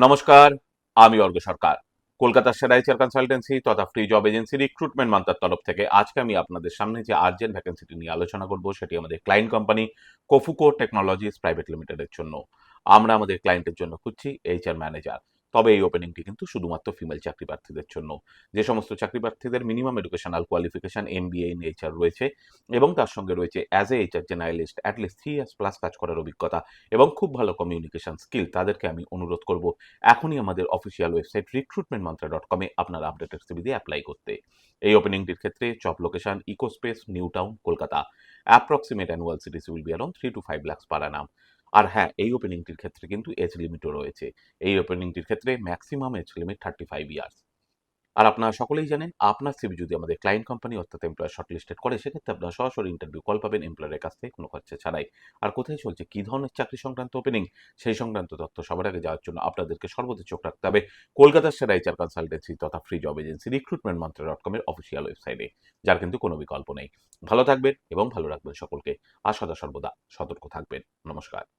নমস্কার, আমি অর্ঘ সরকার। কলকাতার সেরা এইচআর কনসালটেন্সি তথা ফ্রি জব এজেন্সি রিক্রুটমেন্ট মান্ত্রার তরফ থেকে আজকে আমি আপনাদের সামনে যে আর্জেন্ট ভ্যাকেন্সিটি নিয়ে আলোচনা করব সেটি আমাদের ক্লায়েন্ট কোম্পানি কোফুকো টেকনোলজিস প্রাইভেট লিমিটেডের জন্য। আমরা আমাদের ক্লায়েন্টের জন্য খুঁজছি এইচআর ম্যানেজার। তবে এই ওপেনিংটি কিন্তু শুধুমাত্র ফিমেল চাকরি প্রার্থীদের জন্য। যে সমস্ত চাকরি প্রার্থীদের minimum educational qualification MBA in HR রয়েছে এবং তার সঙ্গে রয়েছে as a HR generalist at least 3 years plus কাজ করার অভিজ্ঞতা এবং খুব ভালো কমিউনিকেশন স্কিল, তাদেরকে আমি অনুরোধ করব এখনই আমাদের অফিসিয়াল ওয়েবসাইট recruitmentmantra.com এ আপনার আপডেটেড সিভি দিয়ে অ্যাপ্লাই করতে। এই ওপেনিংটির ক্ষেত্রে job location Ecospace, new town, Kolkata. Approximate annual CTC will be around 3 to 5 lakhs per annum। আর হ্যাঁ, এই ওপেনিংটির ক্ষেত্রে কিন্তু এজ লিমিটও রয়েছে। এই ওপেনিংটির ক্ষেত্রে ম্যাক্সিমাম এজ লিমিট 35 ইয়ার্স। আর আপনারা সকলেই জানেন, আপনার সিভি যদি আমাদের ক্লায়েন্ট কোম্পানি অর্থাৎ এমপ্লয়ার শর্টলিস্টেড করে সেক্ষেত্রে আপনারা সরাসরি ইন্টারভিউ কল পাবেন এমপ্লয়ারের কাছ থেকে কোনো খরচা ছাড়াই। আর কোথায় চলছে, কী ধরনের চাকরি সংক্রান্ত ওপেনিং, সেই সংক্রান্ত তথ্য সবার আগে যাওয়ার জন্য আপনাদেরকে সর্বদা চোখ রাখতে হবে কলকাতার সেরা এইচআর কনসালটেন্সি তথা ফ্রি জব এজেন্সি recruitmentmantra.com এর অফিসিয়াল ওয়েবসাইটে, যার কিন্তু কোনো বিকল্প নেই। ভালো থাকবেন এবং ভালো রাখবেন সকলকে। আর সদা সর্বদা সতর্ক থাকবেন। নমস্কার।